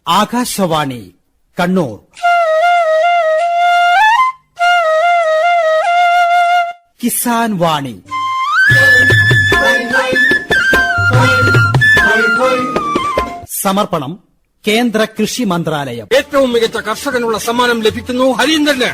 ആകാശവാണി കണ്ണൂർ. കിസാൻ വാണി. സമർപ്പണം കേന്ദ്ര കൃഷി മന്ത്രാലയം. ഏറ്റവും മികച്ച കർഷകനുള്ള സമ്മാനം ലഭിക്കുന്നു ഹരീന്ദ്രന്.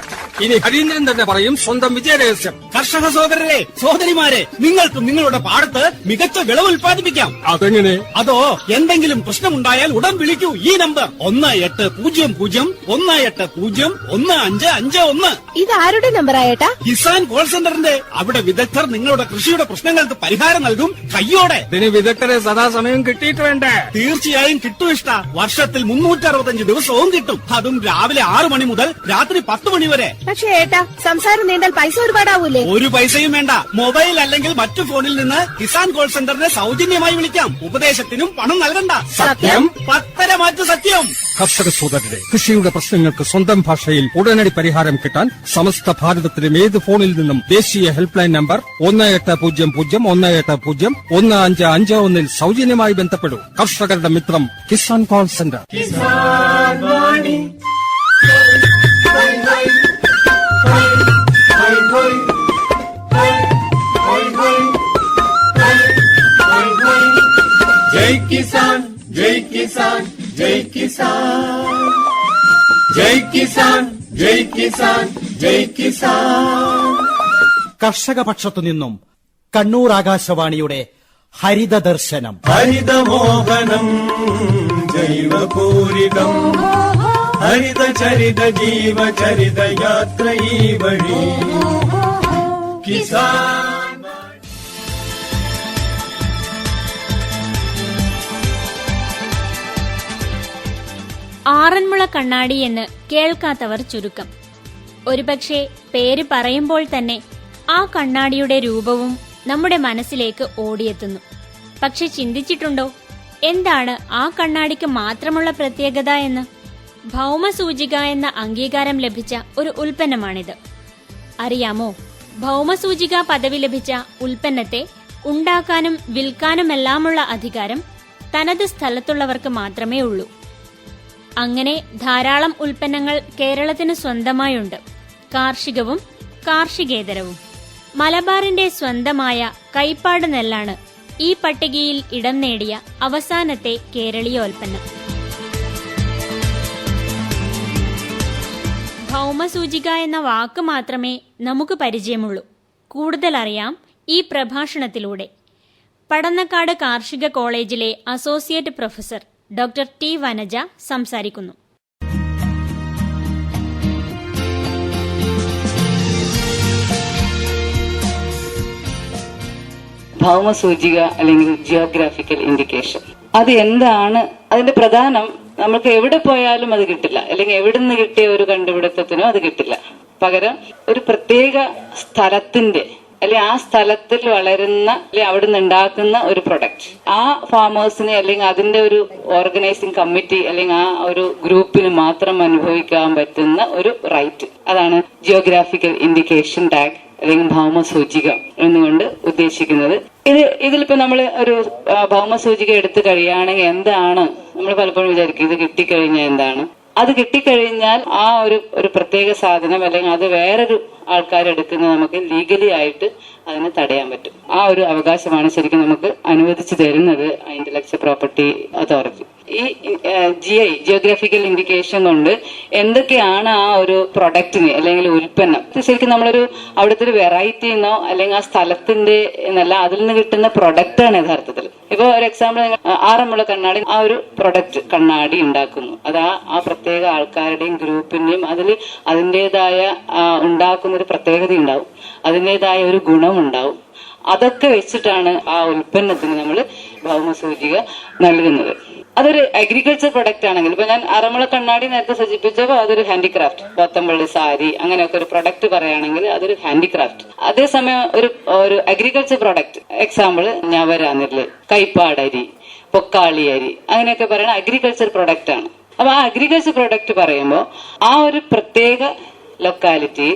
ഇനി ഹരീന്ദ്രൻ തന്നെ പറയും സ്വന്തം വിജയരഹസ്യം. കർഷക സഹോദരരെ, സഹോദരിമാരെ, നിങ്ങൾക്കും നിങ്ങളുടെ പാടത്ത് മികച്ച വിളവ് ഉൽപ്പാദിപ്പിക്കാം. അതെങ്ങനെ? അതോ എന്തെങ്കിലും പ്രശ്നമുണ്ടായാൽ ഉടൻ വിളിക്കൂ ഈ നമ്പർ 1800 ഇത് ആരുടെ നമ്പർ ആയേട്ടാ? കിസാൻ കോൾ സെന്ററിന്റെ. അവിടെ വിദഗ്ധർ നിങ്ങളുടെ കൃഷിയുടെ പ്രശ്നങ്ങൾക്ക് പരിഹാരം നൽകും കയ്യോടെ. ഇതിന് വിദഗ്ധരെ സദാസമയം കിട്ടിയിട്ട് വേണ്ടേ? തീർച്ചയായും കിട്ടും ഇഷ്ട. വർഷത്തിൽ 365 ദിവസവും കിട്ടും. അതും രാവിലെ 6 മണി മുതൽ രാത്രി 10 മണി വരെ. പക്ഷേ ഏട്ടാ, സംസാരം നീണ്ടാൽ പൈസ ഒരുപാടാവൂലേ? ഒരു പൈസയും വേണ്ട. മൊബൈൽ അല്ലെങ്കിൽ മറ്റു ഫോണിൽ നിന്ന് കിസാൻ കോൾ സെന്ററിനെ സൗജന്യമായി വിളിക്കാം. ഉപദേശത്തിനും പണം നൽകണ്ട. സത്യം? 10 മാറ്റു സത്യം. കർഷക സോദരരെ, കൃഷിയുടെ പ്രശ്നങ്ങൾക്ക് സ്വന്തം ഭാഷയിൽ ഉടനടി പരിഹാരം കിട്ടാൻ സമസ്ത ഭാരതത്തിലും ഏത് ഫോണിൽ നിന്നും ദേശീയ ഹെൽപ്പ് ലൈൻ നമ്പർ 1800-15551 സൗജന്യമായി ബന്ധപ്പെടൂ. കർഷകരുടെ മിത്രം കിസാൻ കോൾ സെന്റർ. ജയ് കിസാൻ, ജയ് കിസാൻ, ജയ് കിസാൻ, ജയ് കിസാൻ, ജയ് കിസാൻ, ജയ് കിസാൻ. കർഷക പക്ഷത്തു നിന്നും കണ്ണൂർ ആകാശവാണിയുടെ ഹരിത ദർശനം. ഹരിതമോഹനം ജൈവപൂരിതം, ഹരിതചരിത ജീവചരിത യാത്ര ഈ വഴി. കിസാൻ. ആറന്മുള കണ്ണാടി എന്ന് കേൾക്കാത്തവർ ചുരുക്കം. ഒരുപക്ഷെ പേര് പറയുമ്പോൾ തന്നെ ആ കണ്ണാടിയുടെ രൂപവും നമ്മുടെ മനസ്സിലേക്ക് ഓടിയെത്തുന്നു. പക്ഷെ ചിന്തിച്ചിട്ടുണ്ടോ, എന്താണ് ആ കണ്ണാടിക്ക് മാത്രമുള്ള പ്രത്യേകത എന്ന്? ഭൗമസൂചിക എന്ന അംഗീകാരം ലഭിച്ച ഒരു ഉൽപ്പന്നമാണിത്. അറിയാമോ, ഭൗമസൂചിക പദവി ലഭിച്ച ഉൽപ്പന്നത്തെ ഉണ്ടാക്കാനും വിൽക്കാനുമെല്ലാമുള്ള അധികാരം തനത് സ്ഥലത്തുള്ളവർക്ക് മാത്രമേ ഉള്ളൂ. അങ്ങനെ ധാരാളം ഉൽപ്പന്നങ്ങൾ കേരളത്തിന് സ്വന്തമായുണ്ട്, കാർഷികവും കാർഷികേതരവും. മലബാറിന്റെ സ്വന്തമായ കൈപ്പാട് നെല്ലാണ് ഈ പട്ടികയിൽ ഇടം നേടിയ അവസാനത്തെ കേരളീയോൽപ്പന്നം. ഭൗമസൂചിക എന്ന വാക്ക് മാത്രമേ നമുക്ക് പരിചയമുള്ളൂ. കൂടുതൽ അറിയാം ഈ പ്രഭാഷണത്തിലൂടെ. പടന്നക്കാട് കാർഷിക കോളേജിലെ associate professor doctor T Vanaja സംസാരിക്കുന്നു. ഭൗമസൂചിക അല്ലെങ്കിൽ ജിയോഗ്രാഫിക്കൽ ഇൻഡിക്കേഷൻ, അത് എന്താണ്? അതിന്റെ പ്രധാനം, നമുക്ക് എവിടെ പോയാലും അത് കിട്ടില്ല, അല്ലെങ്കിൽ എവിടെ നിന്ന് കിട്ടിയ ഒരു കണ്ടുപിടുത്തത്തിനോ അത് കിട്ടില്ല. പകരം ഒരു പ്രത്യേക സ്ഥലത്തിന്റെ അല്ലെങ്കിൽ ആ സ്ഥലത്തിൽ വളരുന്ന അല്ലെങ്കിൽ അവിടെ നിന്ന് ഉണ്ടാക്കുന്ന ഒരു പ്രൊഡക്റ്റ് ആ ഫാമേഴ്സിന് അല്ലെങ്കിൽ അതിന്റെ ഒരു ഓർഗനൈസിംഗ് കമ്മിറ്റി അല്ലെങ്കിൽ ആ ഒരു ഗ്രൂപ്പിന് മാത്രം അനുഭവിക്കാൻ പറ്റുന്ന ഒരു റൈറ്റ്. അതാണ് ജിയോഗ്രാഫിക്കൽ ഇൻഡിക്കേഷൻ ടാഗ് അല്ലെങ്കിൽ ഭൗമസൂചിക എന്നുകൊണ്ട് ഉദ്ദേശിക്കുന്നത്. ഇതിലിപ്പോ നമ്മൾ ഒരു ഭൗമസൂചിക എടുത്തു കഴിയുകയാണെങ്കിൽ എന്താണ് നമ്മൾ പലപ്പോഴും വിചാരിക്കും, ഇത് കിട്ടിക്കഴിഞ്ഞാൽ എന്താണ്? അത് കിട്ടിക്കഴിഞ്ഞാൽ ആ ഒരു പ്രത്യേക സാധനം അല്ലെങ്കിൽ അത് വേറൊരു ആൾക്കാരെടുക്കുന്നത് നമുക്ക് ലീഗലി ആയിട്ട് അതിനെ തടയാൻ പറ്റും. ആ ഒരു അവകാശമാണ് ശരിക്കും നമുക്ക് അനുവദിച്ചു തരുന്നത് ഇന്റലക്ച്വൽ പ്രോപ്പർട്ടി അതോറിറ്റി. ഈ ജിയോഗ്രാഫിക്കൽ ഇൻഡിക്കേഷൻ കൊണ്ട് എന്തൊക്കെയാണ് ആ ഒരു പ്രൊഡക്റ്റിന് അല്ലെങ്കിൽ ഉൽപ്പന്നം, ശരിക്കും നമ്മളൊരു അവിടുത്തെ ഒരു വെറൈറ്റി എന്നോ അല്ലെങ്കിൽ ആ സ്ഥലത്തിന്റെ എന്നല്ല, അതിൽ നിന്ന് കിട്ടുന്ന പ്രൊഡക്റ്റാണ് യഥാർത്ഥത്തിൽ. ഇപ്പൊ ഒരു എക്സാമ്പിൾ, ആറന്മുള കണ്ണാടി ആ ഒരു പ്രൊഡക്റ്റ് കണ്ണാടി ഉണ്ടാക്കുന്നു. അത് ആ പ്രത്യേക ആൾക്കാരുടെയും ഗ്രൂപ്പിന്റെയും അതിൻ്റെതായ ഉണ്ടാക്കുന്ന ഒരു പ്രത്യേകത ഉണ്ടാവും, അതിൻ്റെതായ ഒരു ഗുണമുണ്ടാവും. അതൊക്കെ വെച്ചിട്ടാണ് ആ ഉൽപ്പന്നത്തിന് നമ്മൾ ഭൗമസൂചിക നൽകുന്നത്. അതൊരു അഗ്രികൾച്ചർ പ്രൊഡക്റ്റ് ആണെങ്കിൽ, ഇപ്പൊ ഞാൻ ആറന്മുള കണ്ണാടി നേരത്തെ സൂചിപ്പിച്ചപ്പോൾ അതൊരു ഹാൻഡിക്രാഫ്റ്റ്, പോത്തമ്പള്ളി സാരി അങ്ങനെയൊക്കെ ഒരു പ്രൊഡക്റ്റ് പറയുകയാണെങ്കിൽ അതൊരു ഹാൻഡിക്രാഫ്റ്റ്. അതേസമയം ഒരു അഗ്രികൾച്ചർ പ്രൊഡക്റ്റ്, എക്സാമ്പിൾ ഞവരാനെല്ല്, കൈപ്പാടരി, പൊക്കാളി അരി അങ്ങനെയൊക്കെ പറയുന്ന അഗ്രികൾച്ചർ പ്രൊഡക്റ്റ് ആണ്. അപ്പൊ ആ അഗ്രികൾച്ചർ പ്രൊഡക്റ്റ് പറയുമ്പോൾ ആ ഒരു പ്രത്യേക ലൊക്കാലിറ്റി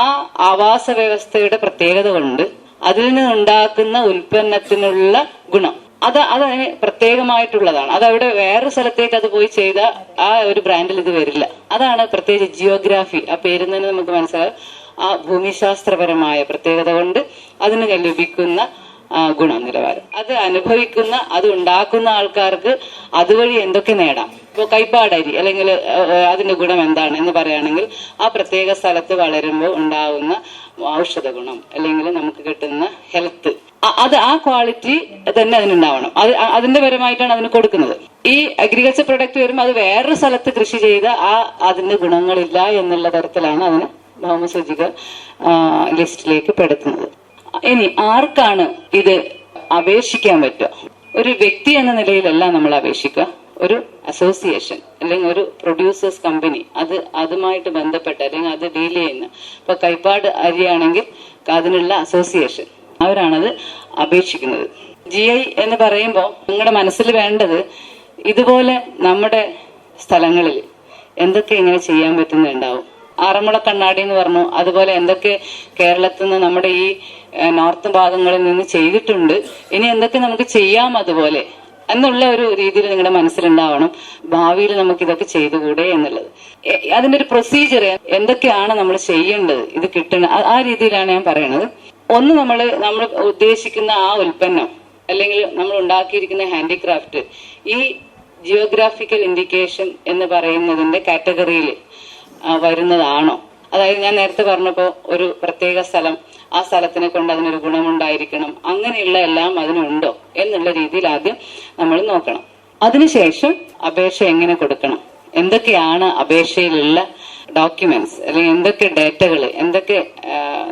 ആ ആവാസ വ്യവസ്ഥയുടെ പ്രത്യേകത കൊണ്ട് അതിൽ നിന്നുണ്ടാക്കുന്ന ഉൽപ്പന്നത്തിനുള്ള ഗുണം അതിന് പ്രത്യേകമായിട്ടുള്ളതാണ്. അതവിടെ വേറെ സ്ഥലത്തേക്ക് അത് പോയി ചെയ്ത ആ ഒരു ബ്രാൻഡിൽ ഇത് വരില്ല. അതാണ് പ്രത്യേകിച്ച് ജിയോഗ്രാഫി, ആ പേരിൽ നിന്ന് നമുക്ക് മനസ്സിലാവും. ആ ഭൂമിശാസ്ത്രപരമായ പ്രത്യേകത കൊണ്ട് അതിന് ലഭിക്കുന്ന ഗുണനിലവാരം, അത് അനുഭവിക്കുന്ന, അത് ഉണ്ടാക്കുന്ന ആൾക്കാർക്ക് അതുവഴി എന്തൊക്കെ നേടാം. ഇപ്പോൾ കൈപ്പാടരി അല്ലെങ്കിൽ അതിന്റെ ഗുണം എന്താണ് എന്ന് പറയുകയാണെങ്കിൽ ആ പ്രത്യേക സ്ഥലത്ത് വളരുമ്പോൾ ഉണ്ടാവുന്ന ഔഷധ ഗുണം അല്ലെങ്കിൽ നമുക്ക് കിട്ടുന്ന ഹെൽത്ത്, അത് ആ ക്വാളിറ്റി തന്നെ അതിനുണ്ടാവണം. അതിന്റെ പരമായിട്ടാണ് അതിന് കൊടുക്കുന്നത്. ഈ അഗ്രികൾച്ചർ പ്രൊഡക്റ്റ് വരുമ്പോൾ അത് വേറൊരു സ്ഥലത്ത് കൃഷി ചെയ്ത അതിന്റെ ഗുണങ്ങളില്ല എന്നുള്ള തരത്തിലാണ് അതിന് ഭൗമസൂചിക ലിസ്റ്റിലേക്ക് പെടുത്തുന്നത്. ഇനി ആർക്കാണ് ഇത് അപേക്ഷിക്കാൻ പറ്റുക? ഒരു വ്യക്തി എന്ന നിലയിലല്ല നമ്മൾ അപേക്ഷിക്കുക. ഒരു അസോസിയേഷൻ അല്ലെങ്കിൽ ഒരു പ്രൊഡ്യൂസേഴ്സ് കമ്പനി, അതുമായിട്ട് ബന്ധപ്പെട്ട അല്ലെങ്കിൽ അത് ഡീൽ ചെയ്യുന്ന, ഇപ്പൊ കൈപ്പാട് അരിയാണെങ്കിൽ അതിനുള്ള അസോസിയേഷൻ, അവരാണത് അപേക്ഷിക്കുന്നത്. GI എന്ന് പറയുമ്പോൾ നിങ്ങളുടെ മനസ്സിൽ വേണ്ടത് ഇതുപോലെ നമ്മുടെ സ്ഥലങ്ങളിൽ എന്തൊക്കെ ഇങ്ങനെ ചെയ്യാൻ പറ്റുന്നുണ്ടാവും. ആറന്മുള കണ്ണാടി എന്ന് പറഞ്ഞു, അതുപോലെ എന്തൊക്കെ കേരളത്തിൽ നിന്ന് നമ്മുടെ ഈ നോർത്ത് ഭാഗങ്ങളിൽ നിന്ന് ചെയ്തിട്ടുണ്ട്, ഇനി എന്തൊക്കെ നമുക്ക് ചെയ്യാം അതുപോലെ എന്നുള്ള ഒരു രീതിയിൽ നിങ്ങളുടെ മനസ്സിലുണ്ടാവണം. ഭാവിയിൽ നമുക്ക് ഇതൊക്കെ ചെയ്തുകൂടെ എന്നുള്ളത്. അതിന്റെ ഒരു പ്രൊസീജിയർ എന്തൊക്കെയാണ് നമ്മൾ ചെയ്യേണ്ടത് ഇത് കിട്ടണം, ആ രീതിയിലാണ് ഞാൻ പറയണത്. ഒന്ന്, നമ്മൾ ഉദ്ദേശിക്കുന്ന ആ ഉൽപ്പന്നം അല്ലെങ്കിൽ നമ്മൾ ഉണ്ടാക്കിയിരിക്കുന്ന ഹാൻഡിക്രാഫ്റ്റ് ഈ ജിയോഗ്രാഫിക്കൽ ഇൻഡിക്കേഷൻ എന്ന് പറയുന്നതിന്റെ കാറ്റഗറിയിൽ വരുന്നതാണോ? അതായത് ഞാൻ നേരത്തെ പറഞ്ഞപ്പോ ഒരു പ്രത്യേക സ്ഥലം, ആ സ്ഥലത്തിനെ കൊണ്ട് അതിനൊരു ഗുണമുണ്ടായിരിക്കണം, അങ്ങനെയുള്ള എല്ലാം അതിനുണ്ടോ എന്നുള്ള രീതിയിൽ ആദ്യം നമ്മൾ നോക്കണം. അതിനുശേഷം അപേക്ഷ എങ്ങനെ കൊടുക്കണം, എന്തൊക്കെയാണ് അപേക്ഷയിലുള്ള ഡോക്യുമെന്റ്സ് അല്ലെങ്കിൽ എന്തൊക്കെ ഡേറ്റകൾ, എന്തൊക്കെ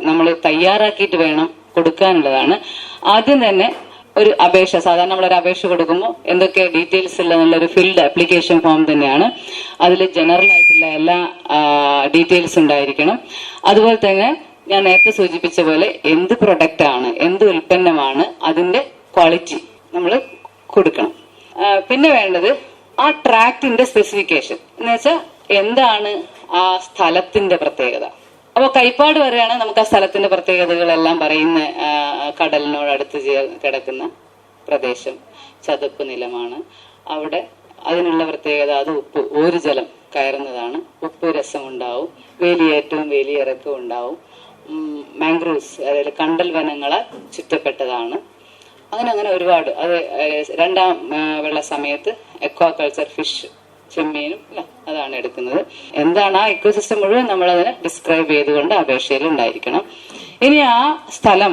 നമ്മൾ തയ്യാറാക്കിയിട്ട് വേണം കൊടുക്കാനുള്ളതാണ്. ആദ്യം തന്നെ ഒരു അപേക്ഷ, സാധാരണ നമ്മളൊരു അപേക്ഷ കൊടുക്കുമ്പോൾ എന്തൊക്കെ ഡീറ്റെയിൽസ് ഉള്ളതെന്നുള്ളൊരു ഫിൽഡ് ആപ്ലിക്കേഷൻ ഫോം തന്നെയാണ്. അതിൽ ജനറൽ ആയിട്ടുള്ള എല്ലാ ഡീറ്റെയിൽസ് ഉണ്ടായിരിക്കണം. അതുപോലെ തന്നെ ഞാൻ നേരത്തെ സൂചിപ്പിച്ച പോലെ എന്ത് പ്രൊഡക്റ്റ് ആണ്, എന്ത് ഉൽപ്പന്നമാണ്, അതിന്റെ ക്വാളിറ്റി നമ്മൾ കൊടുക്കണം. പിന്നെ വേണ്ടത് ആ ട്രാക്റ്റിന്റെ സ്പെസിഫിക്കേഷൻ എന്ന് വെച്ചാൽ എന്താണ് ആ സ്ഥലത്തിന്റെ പ്രത്യേകത. അപ്പൊ കൈപ്പാട് വരെയാണ് നമുക്ക് ആ സ്ഥലത്തിന്റെ പ്രത്യേകതകളെല്ലാം പറയുന്ന. കടലിനോട് അടുത്ത് കിടക്കുന്ന പ്രദേശം, ചതുപ്പ് നിലമാണ്, അവിടെ അതിനുള്ള പ്രത്യേകത അത് ഒരു ജലം കയറുന്നതാണ്, ഉപ്പ് രസം ഉണ്ടാവും, വേലിയേറ്റവും വേലിയിറക്കവും ഉണ്ടാവും, മാംഗ്രൂവ്സ് അതായത് കണ്ടൽ വനങ്ങളാൽ ചുറ്റപ്പെട്ടതാണ്. അങ്ങനെ ഒരുപാട്. അത് രണ്ടാം വെള്ള സമയത്ത് എക്വാകൾച്ചർ, ഫിഷ്, ചെമ്മീനും അതാണ് എടുക്കുന്നത്. എന്താണ് ആ ഇക്കോസിസ്റ്റം മുഴുവൻ നമ്മളതിനെ ഡിസ്ക്രൈബ് ചെയ്തുകൊണ്ട് അപേക്ഷയിൽ ഉണ്ടായിരിക്കണം. ഇനി ആ സ്ഥലം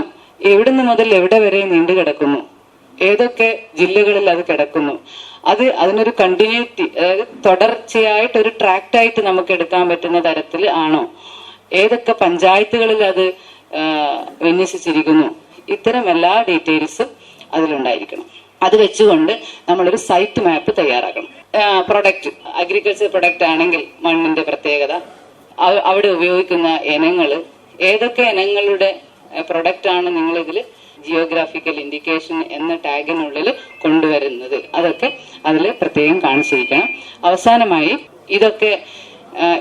എവിടുന്ന് മുതൽ എവിടെ വരെ നീണ്ടു കിടക്കുന്നു, ഏതൊക്കെ ജില്ലകളിൽ അത് കിടക്കുന്നു, അതിനൊരു കണ്ടിന്യൂറ്റി, അതായത് തുടർച്ചയായിട്ട് ഒരു ട്രാക്റ്റായിട്ട് നമുക്ക് എടുക്കാൻ പറ്റുന്ന തരത്തിൽ ആണോ, ഏതൊക്കെ പഞ്ചായത്തുകളിൽ അത് വിന്യസിച്ചിരിക്കുന്നു, ഇത്തരം എല്ലാ ഡീറ്റെയിൽസും അതിലുണ്ടായിരിക്കണം. അത് വെച്ചുകൊണ്ട് നമ്മളൊരു സൈറ്റ് മാപ്പ് തയ്യാറാക്കണം. പ്രൊഡക്റ്റ്, അഗ്രികൾച്ചർ പ്രൊഡക്റ്റ് ആണെങ്കിൽ മണ്ണിന്റെ പ്രത്യേകത, അവിടെ ഉപയോഗിക്കുന്ന ഇനങ്ങൾ, ഏതൊക്കെ ഇനങ്ങളുടെ പ്രൊഡക്റ്റ് ആണ് നിങ്ങൾ ഇതിൽ ജിയോഗ്രാഫിക്കൽ ഇൻഡിക്കേഷൻ എന്ന ടാഗിനുള്ളിൽ കൊണ്ടുവരുന്നത്, അതൊക്കെ അതിൽ പ്രത്യേകം കാണിച്ചിരിക്കണം. അവസാനമായി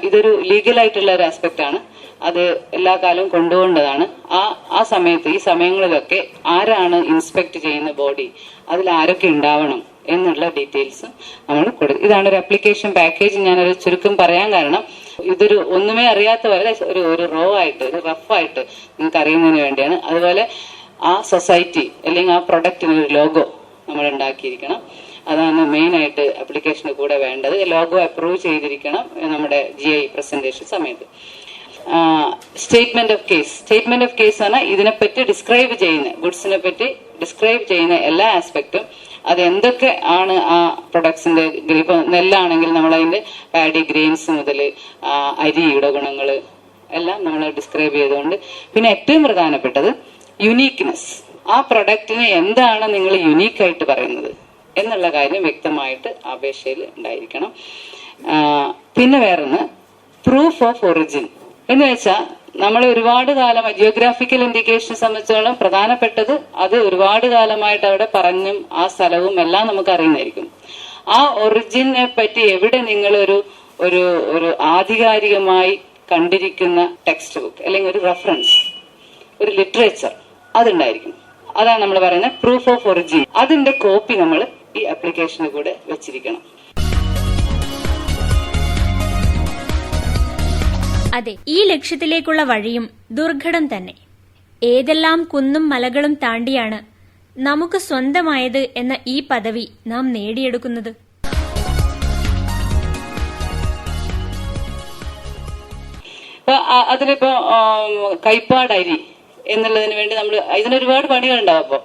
ഇതൊരു ലീഗലായിട്ടുള്ള ഒരു ആസ്പെക്ട് ആണ്, അത് എല്ലാ കാലവും കൊണ്ടുപോകേണ്ടതാണ്. ആ സമയത്ത് ഈ സമയങ്ങളിലൊക്കെ ആരാണ് ഇൻസ്പെക്ട് ചെയ്യുന്ന ബോഡി, അതിൽ ആരൊക്കെ ഉണ്ടാവണം എന്നുള്ള ഡീറ്റെയിൽസും നമ്മൾ കൊടുക്കും. ഇതാണ് ഒരു ആപ്ലിക്കേഷൻ പാക്കേജ്. ഞാനൊരു ചുരുക്കം പറയാൻ കാരണം ഇതൊരു ഒന്നുമേ അറിയാത്ത പോലെ ഒരു റോ ആയിട്ട്, ഒരു റഫായിട്ട് നിങ്ങൾക്ക് അറിയുന്നതിന് വേണ്ടിയാണ്. അതുപോലെ ആ സൊസൈറ്റി അല്ലെങ്കിൽ ആ പ്രൊഡക്റ്റിന് ഒരു ലോഗോ നമ്മൾ ഉണ്ടാക്കിയിരിക്കണം. അതാണ് മെയിൻ ആയിട്ട് ആപ്ലിക്കേഷന് കൂടെ വേണ്ടത്. ലോഗോ അപ്രൂവ് ചെയ്തിരിക്കണം നമ്മുടെ GI പ്രസന്റേഷൻ സമയത്ത്. സ്റ്റേറ്റ്മെന്റ് ഓഫ് കേസ് ആണ് ഇതിനെപ്പറ്റി ഡിസ്ക്രൈബ് ചെയ്യുന്ന, ഗുഡ്സിനെ പറ്റി ഡിസ്ക്രൈബ് ചെയ്യുന്ന എല്ലാ ആസ്പെക്റ്റും, അത് എന്തൊക്കെ ആണ് ആ പ്രൊഡക്ട്സിന്റെ. ഇപ്പൊ നെല്ലാണെങ്കിൽ നമ്മളതിന്റെ പാഡി ഗ്രെയിൻസ് മുതൽ അരിയുടെ ഗുണങ്ങൾ എല്ലാം നമ്മൾ ഡിസ്ക്രൈബ് ചെയ്തുകൊണ്ട്. പിന്നെ ഏറ്റവും പ്രധാനപ്പെട്ടത് യുണീക്ക്നെസ്, ആ പ്രൊഡക്റ്റിന് എന്താണ് നിങ്ങൾ യുണീക്കായിട്ട് പറയുന്നത് എന്നുള്ള കാര്യം വ്യക്തമായിട്ട് അപേക്ഷയിൽ ഉണ്ടായിരിക്കണം. പിന്നെ വേറൊന്ന് പ്രൂഫ് ഓഫ് ഒറിജിൻ എന്ന് വെച്ചാൽ നമ്മൾ ഒരുപാട് കാലം ജിയോഗ്രാഫിക്കൽ ഇൻഡിക്കേഷൻ സംബന്ധിച്ചോളം പ്രധാനപ്പെട്ടത് അത് ഒരുപാട് കാലമായിട്ട് അവിടെ പറഞ്ഞും ആ സ്ഥലവും എല്ലാം നമുക്ക് അറിയുന്നതായിരിക്കും. ആ ഒറിജിനെ പറ്റി എവിടെ നിങ്ങൾ ഒരു ആധികാരികമായി കണ്ടിരിക്കുന്ന ടെക്സ്റ്റ് ബുക്ക് അല്ലെങ്കിൽ ഒരു റെഫറൻസ്, ഒരു ലിറ്ററേച്ചർ അതുണ്ടായിരിക്കും. അതാണ് നമ്മൾ പറയുന്നത് പ്രൂഫ് ഓഫ് ഒറിജിൻ. അതിന്റെ കോപ്പി നമ്മൾ ഈ ആപ്ലിക്കേഷന് കൂടെ വെച്ചിരിക്കണം. അതെ, ഈ ലക്ഷ്യത്തിലേക്കുള്ള വഴിയും ദുർഘടം തന്നെ. ഏതെല്ലാം കുന്നും മലകളും താണ്ടിയാണ് നമുക്ക് സ്വന്തമായത് എന്ന ഈ പദവി നാം നേടിയെടുക്കുന്നത്? അതിലിപ്പോ കൈപ്പാട് അരി എന്നുള്ളതിന് വേണ്ടി നമ്മൾ ഇതിനൊരുപാട് പണികളുണ്ടാവും. അപ്പോ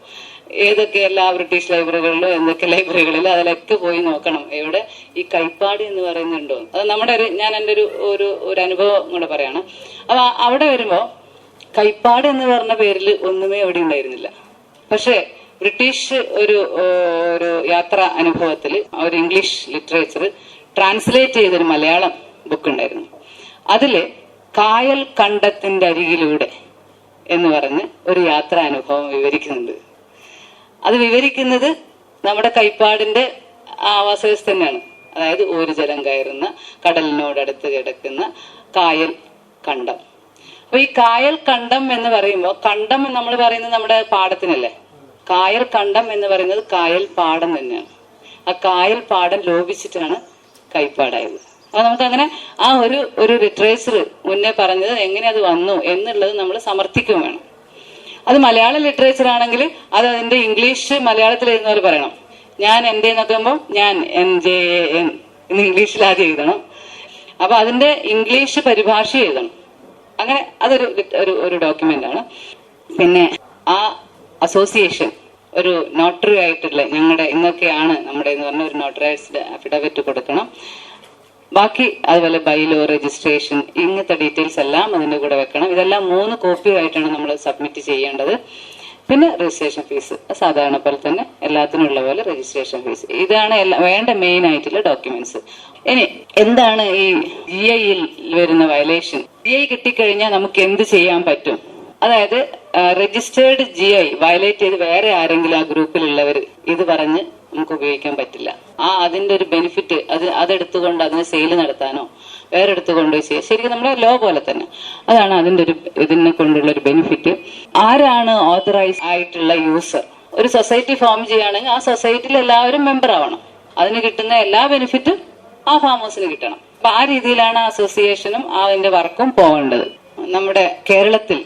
ഏതൊക്കെ എല്ലാ ബ്രിട്ടീഷ് ലൈബ്രറികളിലും എന്തൊക്കെ ലൈബ്രറികളിലും അതിലൊക്കെ പോയി നോക്കണം എവിടെ ഈ കൈപ്പാട് എന്ന് പറയുന്നുണ്ടോ. അത് നമ്മുടെ ഞാൻ എൻ്റെ ഒരു അനുഭവം കൂടെ പറയാണ്. അപ്പൊ അവിടെ വരുമ്പോ കൈപ്പാട് എന്ന് പറഞ്ഞ പേരിൽ ഒന്നുമേ അവിടെ ഉണ്ടായിരുന്നില്ല. പക്ഷെ ബ്രിട്ടീഷ് ഒരു യാത്രാ അനുഭവത്തിൽ ഒരു ഇംഗ്ലീഷ് ലിറ്ററേച്ചർ ട്രാൻസ്ലേറ്റ് ചെയ്തൊരു മലയാളം ബുക്ക് ഉണ്ടായിരുന്നു. അതില് കായൽ കണ്ടത്തിന്റെ അരികിലൂടെ എന്ന് പറഞ്ഞ് ഒരു യാത്രാ അനുഭവം വിവരിക്കുന്നുണ്ട്. അത് വിവരിക്കുന്നത് നമ്മുടെ കൈപ്പാടിന്റെ ആവാസ വ്യവസ്ഥ തന്നെയാണ്. അതായത് ഒരു ജലം കയറുന്ന കടലിനോടടുത്ത് കിടക്കുന്ന കായൽ കണ്ടം. അപ്പൊ ഈ കായൽ കണ്ടം എന്ന് പറയുമ്പോൾ കണ്ടം നമ്മൾ പറയുന്നത് നമ്മുടെ പാടത്തിനല്ലേ. കായൽ കണ്ടം എന്ന് പറയുന്നത് കായൽ പാടം തന്നെയാണ്. ആ കായൽ പാടം ലോപിച്ചിട്ടാണ് കൈപ്പാടായത്. അപ്പൊ നമുക്കങ്ങനെ ആ ഒരു ലിറ്ററേച്ചർ മുന്നേ പറഞ്ഞത് എങ്ങനെ അത് വന്നു എന്നുള്ളത് നമ്മൾ സമർത്ഥിക്കും വേണം. അത് മലയാളം ലിറ്ററേച്ചർ ആണെങ്കിൽ അത് അതിന്റെ ഇംഗ്ലീഷ് മലയാളത്തിൽ എഴുതുന്ന പോലെ പറയണം. ഞാൻ എന്റെ നോക്കുമ്പോൾ ഞാൻ NJAN എന്ന് ഇംഗ്ലീഷിൽ ആദ്യം എഴുതണം. അപ്പൊ അതിന്റെ ഇംഗ്ലീഷ് പരിഭാഷ എഴുതണം. അങ്ങനെ അതൊരു ഡോക്യുമെന്റ് ആണ്. പിന്നെ ആ അസോസിയേഷൻ ഒരു നോട്ടറി ആയിട്ടുള്ള ഞങ്ങളുടെ ഇന്നൊക്കെയാണ് നമ്മുടെ എന്ന് പറഞ്ഞ ഒരു നോട്ടറൈസ്ഡ് അഫിഡവിറ്റ് കൊടുക്കണം. ബാക്കി അതുപോലെ ബൈലോ രജിസ്ട്രേഷൻ ഇങ്ങനത്തെ ഡീറ്റെയിൽസ് എല്ലാം അതിന്റെ കൂടെ വെക്കണം. ഇതെല്ലാം 3 കോപ്പി ആയിട്ടാണ് നമ്മൾ സബ്മിറ്റ് ചെയ്യേണ്ടത്. പിന്നെ രജിസ്ട്രേഷൻ ഫീസ് സാധാരണ പോലെ തന്നെ എല്ലാത്തിനും ഉള്ള പോലെ രജിസ്ട്രേഷൻ ഫീസ്. ഇതാണ് വേണ്ട മെയിൻ ആയിട്ടുള്ള ഡോക്യുമെന്റ്സ്. ഇനി എന്താണ് ഈ GIയിൽ വരുന്ന വയലേഷൻ? GI കിട്ടിക്കഴിഞ്ഞാൽ നമുക്ക് എന്ത് ചെയ്യാൻ പറ്റും? അതായത് രജിസ്റ്റേർഡ് GI വയലേറ്റ് ചെയ്ത് വേറെ ആരെങ്കിലും ആ ഗ്രൂപ്പിലുള്ളവർ ഇത് പറഞ്ഞ് നമുക്ക് ഉപയോഗിക്കാൻ പറ്റില്ല. അതിന്റെ ഒരു ബെനിഫിറ്റ് അതെടുത്തുകൊണ്ട് അതിന് സെയിൽ നടത്താനോ വേറെ എടുത്തുകൊണ്ട് ചെയ്യാം. ശരിക്കും നമ്മുടെ ലോ പോലെ തന്നെ അതാണ് അതിന്റെ ഇതിനെ കൊണ്ടുള്ള ഒരു ബെനിഫിറ്റ്. ആരാണ് ഓതറൈസ് ആയിട്ടുള്ള യൂസർ? ഒരു സൊസൈറ്റി ഫോം ചെയ്യുകയാണെങ്കിൽ ആ സൊസൈറ്റിയിൽ എല്ലാവരും മെമ്പർ ആവണം. അതിന് കിട്ടുന്ന എല്ലാ ബെനിഫിറ്റും ആ ഫാം ഹൗസിന് കിട്ടണം. അപ്പൊ ആ രീതിയിലാണ് അസോസിയേഷനും അതിന്റെ വർക്കും പോകേണ്ടത്. നമ്മുടെ കേരളത്തിൽ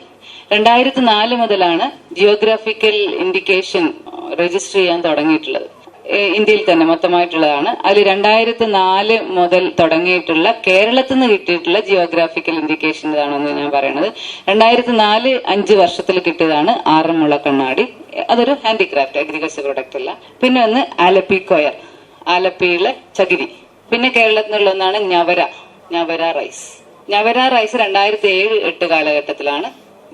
2004 മുതലാണ് ജിയോഗ്രാഫിക്കൽ ഇൻഡിക്കേഷൻ രജിസ്റ്റർ ചെയ്യാൻ തുടങ്ങിയിട്ടുള്ളത്. ഇന്ത്യയിൽ തന്നെ മൊത്തമായിട്ടുള്ളതാണ്. അതിൽ 2004 മുതൽ തുടങ്ങിയിട്ടുള്ള കേരളത്തിൽ നിന്ന് കിട്ടിയിട്ടുള്ള ജിയോഗ്രാഫിക്കൽ ഇൻഡിക്കേഷൻ ഇതാണെന്ന് ഞാൻ പറയുന്നത്. 2004-5 വർഷത്തിൽ കിട്ടിയതാണ് ആറന്മുള കണ്ണാടി. അതൊരു ഹാൻഡിക്രാഫ്റ്റ് അഗ്രികൾച്ചർ പ്രൊഡക്റ്റ് അല്ല. പിന്നെ ഒന്ന് ആലപ്പി കൊയർ, ആലപ്പിയിലെ ചകിരി. പിന്നെ കേരളത്തിൽ നിന്നുള്ള ഒന്നാണ് ഞവര റൈസ്. ഞവര റൈസ് 2007-8 കാലഘട്ടത്തിലാണ്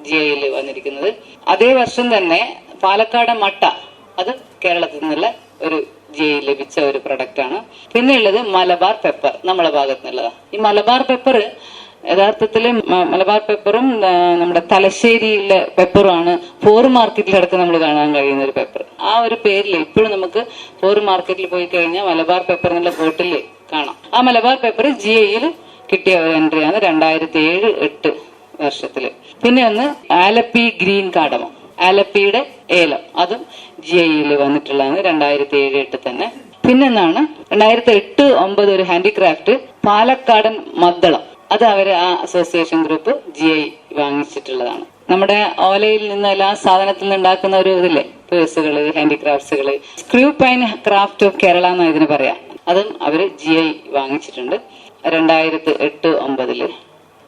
GIയിൽ വന്നിരിക്കുന്നത്. അതേ വർഷം തന്നെ പാലക്കാട് മട്ട, അത് കേരളത്തിൽ നിന്നുള്ള ഒരു GI ലഭിച്ച ഒരു പ്രൊഡക്റ്റ് ആണ്. പിന്നെ ഉള്ളത് മലബാർ പെപ്പർ, നമ്മളെ ഭാഗത്ത് നിന്നുള്ളതാണ്. ഈ മലബാർ പെപ്പർ യഥാർത്ഥത്തില് മലബാർ പെപ്പറും നമ്മുടെ തലശ്ശേരിയിലെ പെപ്പറുമാണ് ഫോർ മാർക്കറ്റിലടക്കം നമ്മൾ കാണാൻ കഴിയുന്ന ഒരു പെപ്പർ. ആ ഒരു പേരിൽ ഇപ്പോഴും നമുക്ക് ഫോർ മാർക്കറ്റിൽ പോയി കഴിഞ്ഞാൽ മലബാർ പെപ്പർ എന്നുള്ള ബോട്ടിൽ കാണാം. ആ മലബാർ പെപ്പർ GIയിൽ കിട്ടിയ ഒരു എൻട്രിയാണ് 2007-8 വർഷത്തില്. പിന്നെ ഒന്ന് ആലപ്പി ഗ്രീൻ കാടമം, ആലപ്പിയുടെ ഏലം, അതും GIയിൽ വന്നിട്ടുള്ളതാണ് 2007-8 തന്നെ. പിന്നെന്താണ് 2008-9 ഒരു ഹാൻഡിക്രാഫ്റ്റ് പാലക്കാടൻ മദ്ദളം, അത് അവര് ആ അസോസിയേഷൻ ഗ്രൂപ്പ് GI വാങ്ങിച്ചിട്ടുള്ളതാണ്. നമ്മുടെ ഓലയിൽ നിന്ന് എല്ലാ സാധനത്തിൽ നിന്ന് ഉണ്ടാക്കുന്ന ഒരു ഇതില്ലേ, പേഴ്സുകള്, ഹാൻഡിക്രാഫ്റ്റ്സുകള്, screw pine craft of Kerala എന്ന് ഇതിന് പറയാം. അതും അവര് GI വാങ്ങിച്ചിട്ടുണ്ട് 2008-9.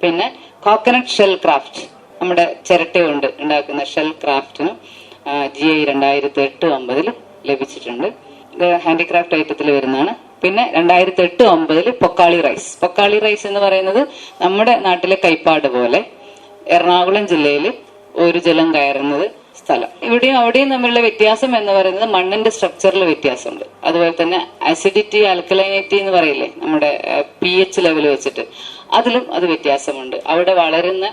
പിന്നെ കോക്കനട്ട് ഷെൽ ക്രാഫ്റ്റ്, നമ്മുടെ ചിരട്ട കൊണ്ട് ഉണ്ടാക്കുന്ന ഷെൽ ക്രാഫ്റ്റിനും GI 2008-9 ലഭിച്ചിട്ടുണ്ട്. ഇത് ഹാൻഡിക്രാഫ്റ്റ് ഐറ്റത്തിൽ വരുന്നതാണ്. പിന്നെ 2008-9 പൊക്കാളി റൈസ്. പൊക്കാളി റൈസ് എന്ന് പറയുന്നത് നമ്മുടെ നാട്ടിലെ കൈപ്പാട് പോലെ എറണാകുളം ജില്ലയിൽ ഒരു ജലം കയറുന്നത് സ്ഥലം. ഇവിടെയും അവിടെയും തമ്മിലുള്ള വ്യത്യാസം എന്ന് പറയുന്നത് മണ്ണിന്റെ സ്ട്രക്ചറിൽ വ്യത്യാസമുണ്ട്. അതുപോലെ തന്നെ അസിഡിറ്റി, ആൽക്കലൈനിറ്റി എന്ന് പറയില്ലേ, നമ്മുടെ pH ലെവൽ വെച്ചിട്ട് അതിലും അത് വ്യത്യാസമുണ്ട്. അവിടെ വളരുന്ന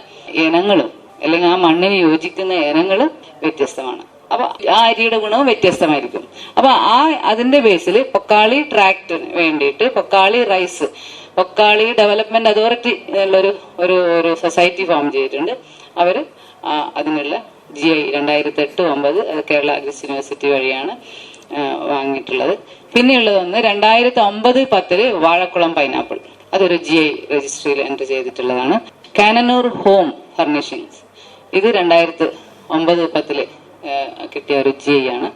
ഇനങ്ങളും അല്ലെങ്കിൽ ആ മണ്ണിന് യോജിക്കുന്ന ഇനങ്ങളും വ്യത്യസ്തമാണ്. അപ്പൊ ആ അരിയുടെ ഗുണവും വ്യത്യസ്തമായിരിക്കും. അപ്പൊ അതിന്റെ ബേസിൽ പൊക്കാളി ട്രാക്ടിന് വേണ്ടിയിട്ട് Pokkali rice, Pokkali development authority എന്നുള്ളൊരു ഒരു സൊസൈറ്റി ഫോം ചെയ്തിട്ടുണ്ട്. അവര് അതിനുള്ള GI 2008-09 കേരള അഗ്രികൾച്ചർ യൂണിവേഴ്സിറ്റി വഴിയാണ് വാങ്ങിയിട്ടുള്ളത്. പിന്നെയുള്ളത് 2009-10 വാഴക്കുളം പൈനാപ്പിൾ, അതൊരു GI രജിസ്ട്രിയിൽ എൻട്രി ചെയ്തിട്ടുള്ളതാണ്. കാനനൂർ ഹോം ഫർണിഷിംഗ്സ്, ഇത് 2009-10 കിട്ടിയ ഒരു GI ആണ്.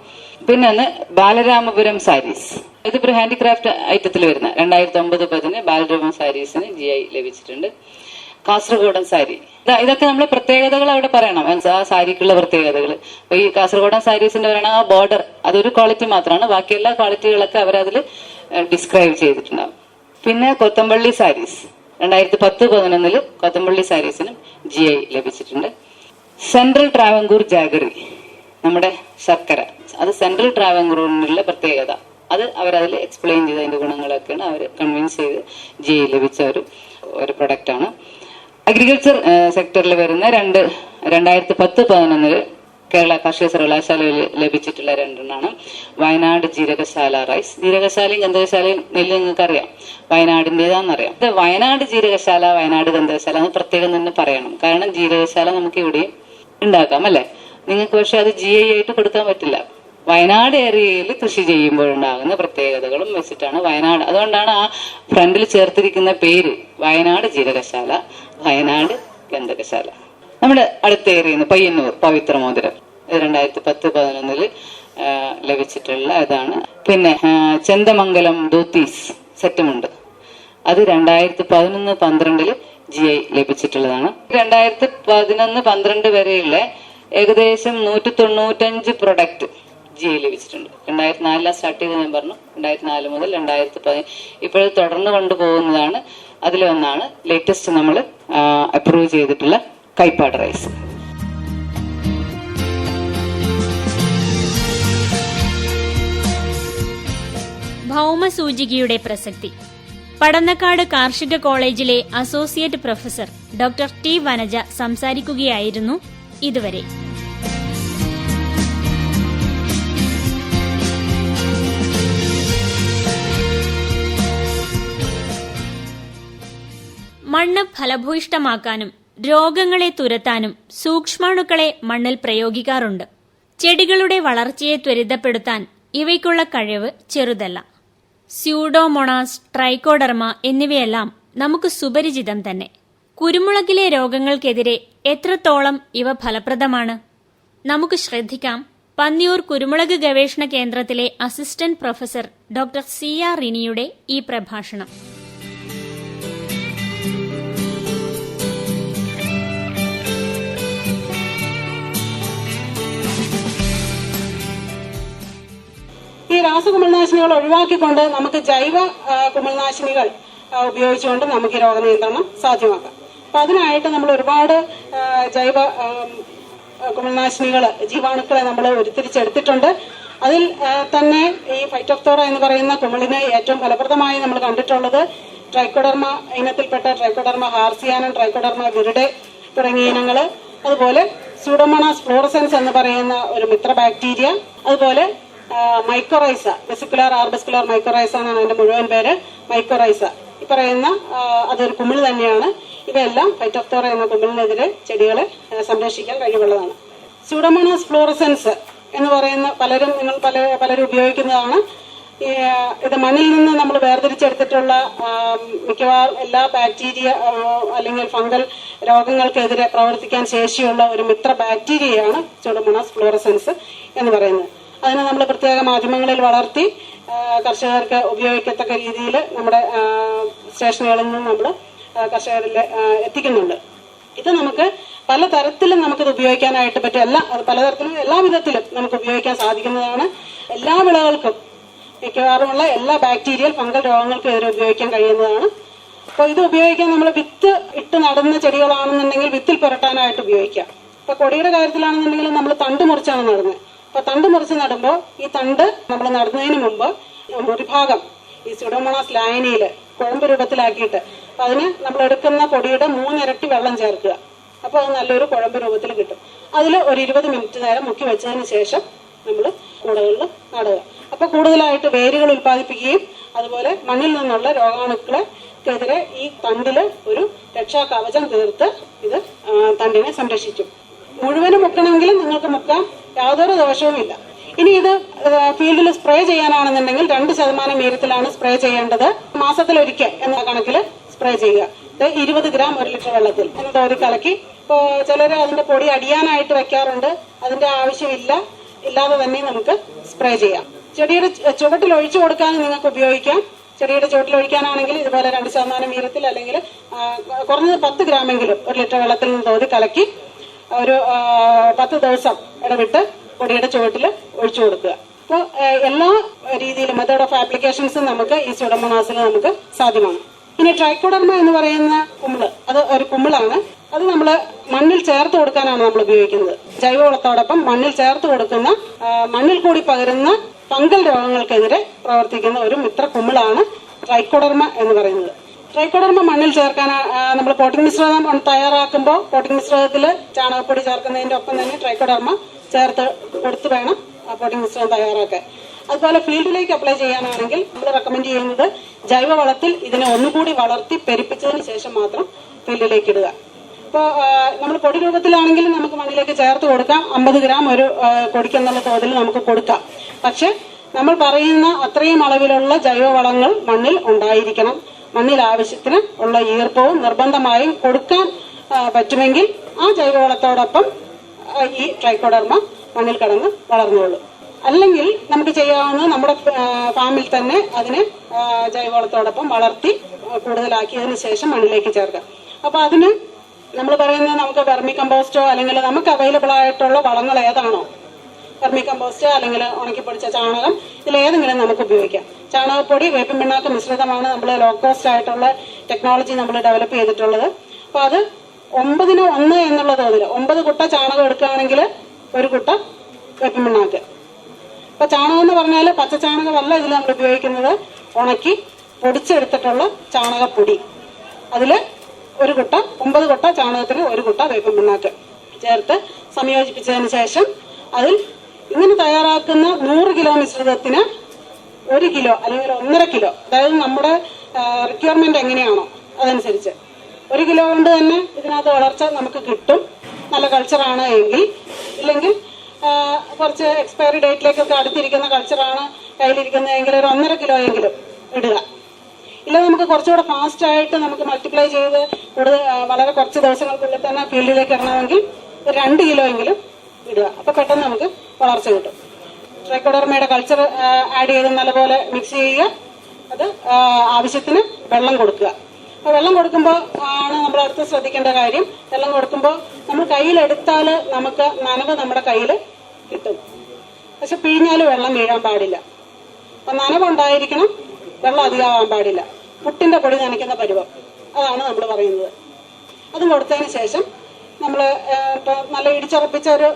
പിന്നെ ബാലരാമപുരം സാരീസ്, ഇതിപ്പോ ഹാൻഡിക്രാഫ്റ്റ് ഐറ്റത്തിൽ വരുന്ന 2009-10 ബാലരാമപുരം സാരീസിന് GI ലഭിച്ചിട്ടുണ്ട്. കാസർഗോഡൻ സാരി, ഇതൊക്കെ നമ്മൾ പ്രത്യേകതകൾ അവിടെ പറയണം, ആ സാരിക്കുള്ള പ്രത്യേകതകൾ. അപ്പൊ ഈ കാസർഗോഡൻ സാരീസിന്റെ പറയണ ആ ബോർഡർ, അതൊരു ക്വാളിറ്റി മാത്രമാണ്, ബാക്കിയെല്ലാ ക്വാളിറ്റികളൊക്കെ അവരതിൽ ഡിസ്ക്രൈബ് ചെയ്തിട്ടുണ്ടാവും. പിന്നെ കൊത്തമ്പള്ളി സാരീസ് 2010-11 കൊത്തമ്പള്ളി സാരീസിനും GI ലഭിച്ചിട്ടുണ്ട്. സെൻട്രൽ ട്രാവൻകൂർ ജാഗറി, നമ്മുടെ ശർക്കര, അത് സെൻട്രൽ ട്രാവൻകൂറിനുള്ള പ്രത്യേകത, അത് അവരതിൽ എക്സ്പ്ലെയിൻ ചെയ്ത് അതിന്റെ ഗുണങ്ങളൊക്കെയാണ് അവർ കൺവിൻസ് ചെയ്ത് GI ലഭിച്ച ഒരു പ്രൊഡക്റ്റാണ്. അഗ്രികൾച്ചർ സെക്ടറിൽ വരുന്ന 2010-11 കേരള കാർഷിക സർവകലാശാലയിൽ ലഭിച്ചിട്ടുള്ള 2 വയനാട് ജീരകശാല റൈസ്. ജീരകശാലയും ഗന്ധകശാലയും നെല്ല് നിങ്ങൾക്ക് അറിയാം, വയനാടിൻ്റെതാണെന്നറിയാം. ഇത് വയനാട് ജീരകശാല, വയനാട് ഗന്ധകശാല എന്ന് പ്രത്യേകം തന്നെ പറയണം. കാരണം ജീരകശാല നമുക്ക് ഇവിടെയും ഉണ്ടാക്കാം അല്ലെ, നിങ്ങൾക്ക് പക്ഷെ അത് GI ആയിട്ട് കൊടുക്കാൻ പറ്റില്ല. വയനാട് ഏരിയയിൽ കൃഷി ചെയ്യുമ്പോഴുണ്ടാകുന്ന പ്രത്യേകതകളും വെച്ചിട്ടാണ് വയനാട്, അതുകൊണ്ടാണ് ആ ഫ്രണ്ടിൽ ചേർത്തിരിക്കുന്ന പേര് വയനാട് ജീരകശാല, വയനാട് ഗന്ധകശാല. നമ്മുടെ അടുത്ത ഏരിയയിൽ പയ്യന്നൂർ പവിത്രമോതിരം, 2010-11 ലഭിച്ചിട്ടുള്ള ഇതാണ്. പിന്നെ ചെന്തമംഗലം ധോത്തീസ് സെറ്റുമുണ്ട്, അത് 2011-12 GI ലഭിച്ചിട്ടുള്ളതാണ്. 2011-12 വരെയുള്ള ഏകദേശം 195 പ്രൊഡക്റ്റ് GI ലഭിച്ചിട്ടുണ്ട്. 2004 സ്റ്റാർട്ട് ചെയ്ത് ഞാൻ പറഞ്ഞു, 2004 മുതൽ 2010 ഇപ്പോഴും തുടർന്ന് കൊണ്ടുപോകുന്നതാണ്. അതിലൊന്നാണ് ലേറ്റസ്റ്റ് നമ്മൾ അപ്രൂവ് ചെയ്തിട്ടുള്ള കൈപ്പാട് റൈസ്. ഭൗമസൂചികയുടെ പ്രസക്തി. പടന്നക്കാട് കാർഷിക കോളേജിലെ associate professor doctor T. Vanaja സംസാരിക്കുകയായിരുന്നു ഇതുവരെ. മണ്ണ് ഫലഭൂയിഷ്ടമാക്കാനും രോഗങ്ങളെ തുരത്താനും സൂക്ഷ്മാണുക്കളെ മണ്ണിൽ പ്രയോഗിക്കാറുണ്ട്. ചെടികളുടെ വളർച്ചയെ ത്വരിതപ്പെടുത്താൻ ഇവയ്ക്കുള്ള കഴിവ് ചെറുതല്ല. സ്യൂഡോമോണാസ്, ട്രൈക്കോഡർമ എന്നിവയെല്ലാം നമുക്ക് സുപരിചിതം തന്നെ. കുരുമുളകിലെ രോഗങ്ങൾക്കെതിരെ എത്രത്തോളം ഇവ ഫലപ്രദമാണ്? നമുക്ക് ശ്രദ്ധിക്കാം പന്നിയൂർ കുരുമുളക് ഗവേഷണ കേന്ദ്രത്തിലെ അസിസ്റ്റന്റ് പ്രൊഫസർ ഡോക്ടർ CR റിനിയുടെ ഈ പ്രഭാഷണം. ഈ രാസകുമിൾനാശിനികൾ ഒഴിവാക്കിക്കൊണ്ട് നമുക്ക് ജൈവ കുമിൾനാശിനികൾ ഉപയോഗിച്ചുകൊണ്ട് നമുക്ക് രോഗനിയന്ത്രണം സാധ്യമാക്കാം. അപ്പൊ അതിനായിട്ട് നമ്മൾ ഒരുപാട് ജൈവ കുമിൾനാശിനികൾ, ജീവാണുക്കളെ നമ്മൾ ഉരുത്തിരിച്ചെടുത്തിട്ടുണ്ട്. അതിൽ തന്നെ ഈ ഫൈറ്റോഫ്തോറ എന്ന് പറയുന്ന കുമിളിന് ഏറ്റവും ഫലപ്രദമായി നമ്മൾ കണ്ടിട്ടുള്ളത് ട്രൈക്കോഡർമ ഇനത്തിൽപ്പെട്ട ട്രൈക്കോഡർമ ഹാർസിയാനം, ട്രൈക്കോഡർമ വിറിഡെ തുടങ്ങിയ ഇനങ്ങൾ, അതുപോലെ സ്യൂഡോമോണാസ് ഫ്ലോറസെൻസ് എന്ന് പറയുന്ന ഒരു മിത്ര ബാക്ടീരിയ, അതുപോലെ മൈക്കോറൈസ, വെസിക്കുലാർ ആർബസ്കുലാർ മൈക്കോറൈസ എന്നാണ് അതിന്റെ മുഴുവൻ പേര്, മൈക്കോറൈസ. ഈ പറയുന്ന അതൊരു കുമിൾ തന്നെയാണ്. ഇവയെല്ലാം ഫൈറ്റോഫ്തോറ എന്ന കുമിളിനെതിരെ ചെടികളെ സംരക്ഷിക്കാൻ കഴിവുള്ളതാണ്. സ്യൂഡോമോണാസ് ഫ്ലോറസെൻസ് എന്ന് പറയുന്ന പലരും ഉപയോഗിക്കുന്നതാണ്. ഇത് മണ്ണിൽ നിന്ന് നമ്മൾ വേർതിരിച്ചെടുത്തിട്ടുള്ള മിക്കവാറും എല്ലാ ബാക്ടീരിയ അല്ലെങ്കിൽ ഫംഗൽ രോഗങ്ങൾക്കെതിരെ പ്രവർത്തിക്കാൻ ശേഷിയുള്ള ഒരു മിത്ര ബാക്ടീരിയയാണ് സ്യൂഡോമോണാസ് ഫ്ലോറസെൻസ് എന്ന് പറയുന്നത്. അതിനെ നമ്മൾ പ്രത്യേക മാധ്യമങ്ങളിൽ വളർത്തി കർഷകർക്ക് ഉപയോഗിക്കത്തക്ക രീതിയിൽ നമ്മുടെ സ്റ്റേഷനുകളിൽ നിന്ന് നമ്മൾ കർഷകരിൽ എത്തിക്കുന്നുണ്ട്. ഇത് നമുക്ക് പലതരത്തിലും നമുക്കിത് ഉപയോഗിക്കാനായിട്ട് പറ്റും. പലതരത്തിലും എല്ലാ വിധത്തിലും നമുക്ക് ഉപയോഗിക്കാൻ സാധിക്കുന്നതാണ്. എല്ലാ വിളകൾക്കും മിക്കവാറുമുള്ള എല്ലാ ബാക്ടീരിയൽ ഫംഗൽ രോഗങ്ങൾക്കും എതിരെ ഉപയോഗിക്കാൻ കഴിയുന്നതാണ്. അപ്പോൾ ഇത് ഉപയോഗിക്കാൻ നമ്മൾ വിത്ത് ഇട്ട് നടുന്ന ചെടികളാണെന്നുണ്ടെങ്കിൽ വിത്തിൽ പുരട്ടാനായിട്ട് ഉപയോഗിക്കാം. ഇപ്പൊ കൊടിയുടെ കാര്യത്തിലാണെന്നുണ്ടെങ്കിൽ നമ്മൾ തണ്ട് മുറിച്ചാണ് നടുന്നത്. അപ്പൊ തണ്ട് മുറിച്ച് നടുമ്പോൾ ഈ തണ്ട് നമ്മൾ നടുന്നതിന് മുമ്പ് ഒരു ഭാഗം ഈ സ്യൂഡോമോണാസ് ലായനിയില് കുഴമ്പ് രൂപത്തിലാക്കിയിട്ട് അതിന് നമ്മൾ എടുക്കുന്ന പൊടിയുടെ 3 ഇരട്ടി വെള്ളം ചേർക്കുക. അപ്പോൾ അത് നല്ലൊരു കുഴമ്പ് രൂപത്തിൽ കിട്ടും. അതിൽ ഒരു 20 മിനിറ്റ് നേരം മുക്കി വെച്ചതിന് ശേഷം നമ്മൾ കൂടകളിൽ നടുക. അപ്പൊ കൂടുതലായിട്ട് വേരുകൾ ഉൽപ്പാദിപ്പിക്കുകയും അതുപോലെ മണ്ണിൽ നിന്നുള്ള രോഗാണുക്കളെതിരെ ഈ തണ്ടില് ഒരു രക്ഷാകവചം തീർത്ത് ഇത് തണ്ടിനെ സംരക്ഷിക്കും. മുഴുവനും മുക്കണമെങ്കിലും നിങ്ങൾക്ക് മുക്കാം, യാതൊരു ദോഷവുമില്ല. ഇനി ഇത് ഫീൽഡിൽ സ്പ്രേ ചെയ്യാനാണെന്നുണ്ടെങ്കിൽ 2% വീര്യത്തിലാണ് സ്പ്രേ ചെയ്യേണ്ടത്. മാസത്തിലൊരിക്കൽ എന്ന കണക്കിൽ സ്പ്രേ ചെയ്യുക. 20 ഗ്രാം 1 ലിറ്റർ വെള്ളത്തിൽ എന്ന് തോതി കലക്കി. ഇപ്പോ ചിലര് അതിന്റെ പൊടി അടിയാനായിട്ട് വെക്കാറുണ്ട്. അതിന്റെ ആവശ്യമില്ല, ഇല്ലാതെ തന്നെ നമുക്ക് സ്പ്രേ ചെയ്യാം. ചെടിയുടെ ചുവട്ടിൽ ഒഴിച്ചു കൊടുക്കാൻ നിങ്ങൾക്ക് ഉപയോഗിക്കാം. ചെടിയുടെ ചുവട്ടിൽ ഒഴിക്കാനാണെങ്കിൽ ഇതുപോലെ 2% വീര്യത്തിൽ അല്ലെങ്കിൽ കുറഞ്ഞത് 10 ഗ്രാമെങ്കിലും 1 ലിറ്റർ വെള്ളത്തിൽ നിന്ന് തോതി കലക്കി ഒരു 10 ദിവസം ഇടവിട്ട് പൊടിയുടെ ചുവട്ടിൽ ഒഴിച്ചു കൊടുക്കുക. അപ്പോൾ എല്ലാ രീതിയിലും മെത്തേഡ് ഓഫ് ആപ്ലിക്കേഷൻസും നമുക്ക് ഈ സ്യൂഡോമോണാസിൽ നമുക്ക് സാധ്യമാണ്. ഇനി ട്രൈക്കോഡർമ എന്ന് പറയുന്ന കുമിള്, അത് ഒരു കുമിളാണ്. അത് നമ്മൾ മണ്ണിൽ ചേർത്ത് കൊടുക്കാനാണ് നമ്മൾ ഉപയോഗിക്കുന്നത്. ജൈവവളത്തോടൊപ്പം മണ്ണിൽ ചേർത്ത് കൊടുക്കുന്ന മണ്ണിൽ കൂടി പകരുന്ന ഫംഗൽ രോഗങ്ങൾക്കെതിരെ പ്രവർത്തിക്കുന്ന ഒരു മിത്ര കുമിളാണ് ട്രൈക്കോഡർമ എന്ന് പറയുന്നത്. ട്രൈക്കോഡർമ മണ്ണിൽ ചേർക്കാൻ നമ്മൾ പോട്ടിംഗ് മിശ്രിതം തയ്യാറാക്കുമ്പോൾ പോട്ടിംഗ് മിശ്രിതത്തിൽ ചാണകപ്പൊടി ചേർക്കുന്നതിന്റെ ഒപ്പം തന്നെ ട്രൈക്കോഡർമ ചേർത്ത് കൊടുത്ത് വേണം പോട്ടിംഗ് മിശ്രിതം തയ്യാറാക്കാൻ. അതുപോലെ ഫീൽഡിലേക്ക് അപ്ലൈ ചെയ്യാനാണെങ്കിൽ നമ്മൾ റെക്കമെൻഡ് ചെയ്യുന്നത് ജൈവവളത്തിൽ ഇതിനെ ഒന്നുകൂടി വളർത്തി പെരുപ്പിച്ചതിന് ശേഷം മാത്രം ഫീൽഡിലേക്ക് ഇടുക. ഇപ്പോൾ നമ്മൾ പൊടി രൂപത്തിലാണെങ്കിലും നമുക്ക് മണ്ണിലേക്ക് ചേർത്ത് കൊടുക്കാം. 50 ഗ്രാം ഒരു കൊടിക്കെന്നുള്ള തോതിൽ നമുക്ക് കൊടുക്കാം. പക്ഷെ നമ്മൾ പറയുന്ന അത്രയും അളവിലുള്ള ജൈവവളങ്ങൾ മണ്ണിൽ ഉണ്ടായിരിക്കണം. മണ്ണിൽ ആവശ്യത്തിന് ഉള്ള ഈർപ്പവും നിർബന്ധമായും കൊടുക്കാൻ പറ്റുമെങ്കിൽ ആ ജൈവവളത്തോടൊപ്പം ഈ ട്രൈക്കോഡർമ മണ്ണിൽ കിടന്ന് വളർന്നോളൂ. അല്ലെങ്കിൽ നമുക്ക് ചെയ്യാവുന്നത് നമ്മുടെ ഫാമിൽ തന്നെ അതിനെ ജൈവവളത്തോടൊപ്പം വളർത്തി കൂടുതലാക്കിയതിന് ശേഷം മണ്ണിലേക്ക് ചേർക്കാം. അപ്പൊ അതിന് നമ്മൾ പറയുന്നത് നമുക്ക് വെർമി കമ്പോസ്റ്റോ അല്ലെങ്കിൽ നമുക്ക് അവൈലബിൾ ആയിട്ടുള്ള വളങ്ങൾ ഏതാണോ, വെർമി കമ്പോസ്റ്റ് അല്ലെങ്കിൽ ഉണക്കിപ്പൊടിച്ച ചാണകം, ഇതിലേതെങ്കിലും നമുക്ക് ഉപയോഗിക്കാം. ചാണകപ്പൊടി വേപ്പിൻ പിണ്ണാക്ക് മിശ്രിതമാണ് നമ്മൾ ലോ കോസ്റ്റ് ആയിട്ടുള്ള ടെക്നോളജി നമ്മൾ ഡെവലപ്പ് ചെയ്തിട്ടുള്ളത്. അപ്പൊ അത് 9:1 എന്നുള്ള തോതിൽ 9 കുട്ട ചാണകം എടുക്കുകയാണെങ്കിൽ 1 കുട്ട വേപ്പിൻ പിണ്ണാക്ക്. ഇപ്പൊ ചാണകം എന്ന് പറഞ്ഞാൽ പച്ച ചാണകമല്ല ഇതിൽ നമ്മൾ ഉപയോഗിക്കുന്നത്, ഉണക്കി പൊടിച്ചെടുത്തിട്ടുള്ള ചാണകപ്പൊടി. അതില് 1 കുട്ട 9 കുട്ട ചാണകത്തിന് 1 കുട്ട വേപ്പിൻ പിണ്ണാക്ക് ചേർത്ത് സംയോജിപ്പിച്ചതിന് ശേഷം അതിൽ ഇങ്ങനെ തയ്യാറാക്കുന്ന 100 കിലോ മിശ്രിതത്തിന് 1 കിലോ അല്ലെങ്കിൽ 1.5 കിലോ, അതായത് നമ്മുടെ റിക്വയർമെന്റ് എങ്ങനെയാണോ അതനുസരിച്ച് 1 കിലോ കൊണ്ട് തന്നെ ഇതിനകത്ത് വളർച്ച നമുക്ക് കിട്ടും. നല്ല കൾച്ചറാണ് എങ്കിൽ, ഇല്ലെങ്കിൽ കുറച്ച് എക്സ്പയറി ഡേറ്റിലേക്കൊക്കെ അടുത്തിരിക്കുന്ന കൾച്ചറാണ് കയ്യിലിരിക്കുന്നതെങ്കിൽ ഒരു 1.5 കിലോ എങ്കിലും ഇടുക. ഇല്ല നമുക്ക് കുറച്ചുകൂടെ ഫാസ്റ്റ് ആയിട്ട് നമുക്ക് മൾട്ടിപ്ലൈ ചെയ്ത് കൂടുതൽ വളരെ കുറച്ച് ദിവസങ്ങൾക്കുള്ളിൽ തന്നെ ഫീൽഡിലേക്ക് ഇടണമെങ്കിൽ ഒരു 2 കിലോ എങ്കിലും ഇടുക. അപ്പൊ പെട്ടെന്ന് നമുക്ക് വളർച്ച കിട്ടും. ട്രൈക്കോഡർമയുടെ കൾച്ചർ ആഡ് ചെയ്ത് നല്ലപോലെ മിക്സ് ചെയ്യുക. അത് ആവശ്യത്തിന് വെള്ളം കൊടുക്കുക. അപ്പൊ വെള്ളം കൊടുക്കുമ്പോൾ ആണ് നമ്മൾ അടുത്ത് ശ്രദ്ധിക്കേണ്ട കാര്യം. വെള്ളം കൊടുക്കുമ്പോൾ നമ്മൾ കയ്യിലെടുത്താൽ നമുക്ക് നനവ് നമ്മുടെ കയ്യിൽ കിട്ടും. പക്ഷെ പിഴിഞ്ഞാൽ വെള്ളം വീഴാൻ പാടില്ല. അപ്പൊ നനവുണ്ടായിരിക്കണം, വെള്ളം അധികമാവാൻ പാടില്ല. പുട്ടിന്റെ പൊടി നനയ്ക്കുന്ന പരുവം, അതാണ് നമ്മൾ പറയുന്നത്. അതും കൊടുത്തതിന് ശേഷം നമ്മൾ ഇപ്പൊ നല്ല ഇടിച്ചുറപ്പിച്ച ഒരു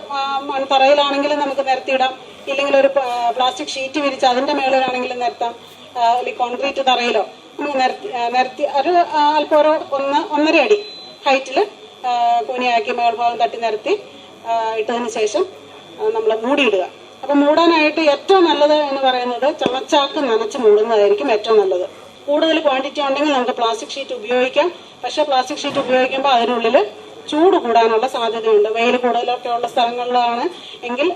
തറയിലാണെങ്കിലും നമുക്ക് നിരത്തിയിടാം. ഇല്ലെങ്കിൽ ഒരു പ്ലാസ്റ്റിക് ഷീറ്റ് വിരിച്ച് അതിന്റെ മേളിലാണെങ്കിലും നിരത്താം. അല്ലെങ്കിൽ കോൺക്രീറ്റ് തറയിലോ നമുക്ക് നിരത്തി ഒരു അല്പം ഒരു 1.5 അടി ഹൈറ്റില് കൂനിയാക്കി മേൽഭാഗം തട്ടി നിരത്തി ഇട്ടതിന് ശേഷം നമ്മൾ മൂടിയിടുക. അപ്പൊ മൂടാനായിട്ട് ഏറ്റവും നല്ലത് എന്ന് പറയുന്നത് ചണച്ചാക്ക് നനച്ച് മൂടുന്നതായിരിക്കും ഏറ്റവും നല്ലത്. കൂടുതൽ ക്വാണ്ടിറ്റി ഉണ്ടെങ്കിൽ നമുക്ക് പ്ലാസ്റ്റിക് ഷീറ്റ് ഉപയോഗിക്കാം. പക്ഷെ പ്ലാസ്റ്റിക് ഷീറ്റ് ഉപയോഗിക്കുമ്പോൾ അതിനുള്ളിൽ ചൂട് കൂടാനുള്ള സാധ്യതയുണ്ട്. വെയിൽ കൂടുതലൊക്കെ ഉള്ള സ്ഥലങ്ങളിലാണ് എങ്കിൽ